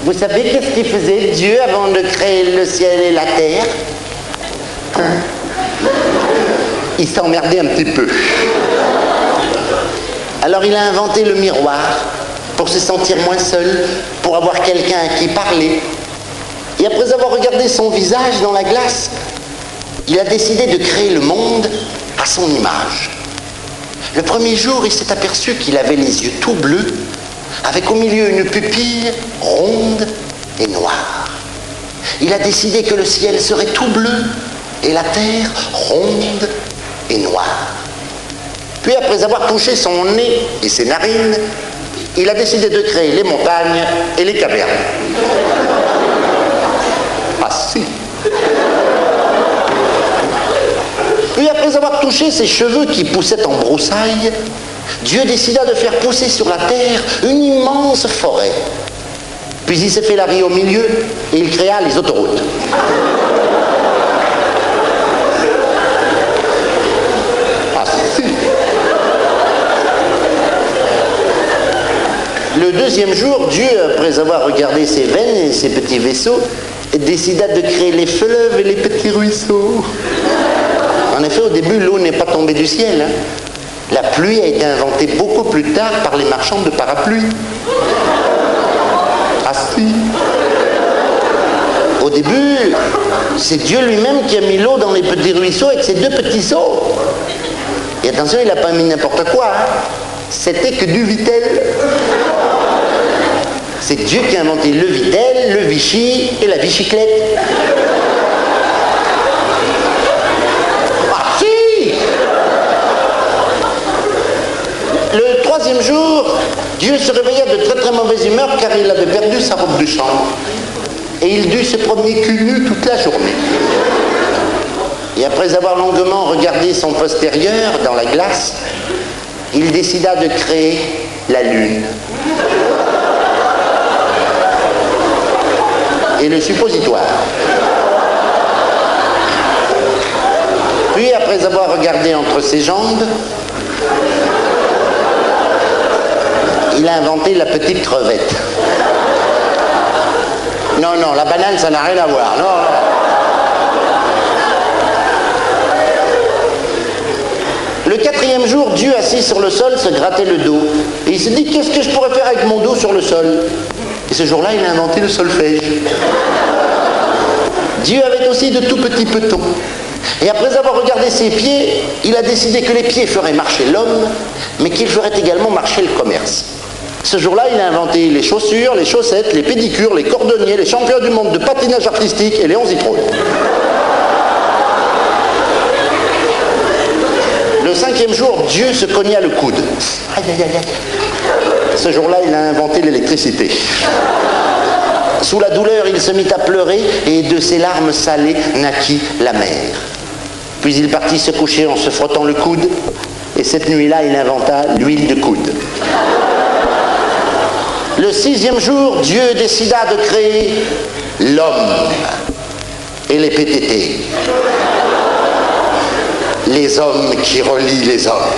Vous savez qu'est-ce qu'il faisait Dieu avant de créer le ciel et la terre? Il s'emmerdait un petit peu. Alors il a inventé le miroir pour se sentir moins seul, pour avoir quelqu'un à qui parler. Et après avoir regardé son visage dans la glace, il a décidé de créer le monde à son image. Le premier jour, il s'est aperçu qu'il avait les yeux tout bleus, avec au milieu une pupille ronde et noire. Il a décidé que le ciel serait tout bleu et la terre ronde et noire. Puis après avoir touché son nez et ses narines, il a décidé de créer les montagnes et les cavernes. Ah si. Puis après avoir touché ses cheveux qui poussaient en broussailles, Dieu décida de faire pousser sur la terre une immense forêt. Puis il s'est fait la vie au milieu et il créa les autoroutes. Ah si. Le deuxième jour, Dieu, après avoir regardé ses veines et ses petits vaisseaux, décida de créer les fleuves et les petits ruisseaux. En effet, au début, l'eau n'est pas tombée du ciel. La pluie a été inventée beaucoup plus tard par les marchands de parapluies. Ah si. Au début, c'est Dieu lui-même qui a mis l'eau dans les petits ruisseaux avec ses deux petits seaux. Et attention, il n'a pas mis n'importe quoi. C'était que du Vitel. C'est Dieu qui a inventé le Vitel, le Vichy et la bicyclette. Ah si! Le troisième jour, Dieu se réveilla de très très mauvaise humeur car il avait perdu sa robe de chambre. Et il dut se promener cul nu toute la journée. Et après avoir longuement regardé son postérieur dans la glace, il décida de créer la lune. Et le suppositoire. Puis, après avoir regardé entre ses jambes, il a inventé la petite crevette. Non, non, la banane, ça n'a rien à voir. Non, non. Le quatrième jour, Dieu, assis sur le sol, se grattait le dos. Et il se dit, qu'est-ce que je pourrais faire avec mon dos sur le sol? Et ce jour-là, il a inventé le solfège. Dieu avait aussi de tout petits petons. Et après avoir regardé ses pieds, il a décidé que les pieds feraient marcher l'homme, mais qu'ils feraient également marcher le commerce. Ce jour-là, il a inventé les chaussures, les chaussettes, les pédicures, les cordonniers, les champions du monde de patinage artistique et les 11 citrouilles. Le cinquième jour, Dieu se cogna le coude. Aïe, aïe, aïe, aïe. Ce jour-là, il a inventé l'électricité. Sous la douleur, il se mit à pleurer et de ses larmes salées naquit la mer. Puis il partit se coucher en se frottant le coude et cette nuit-là, il inventa l'huile de coude. Le sixième jour, Dieu décida de créer l'homme et les PTT. Les hommes qui relient les hommes.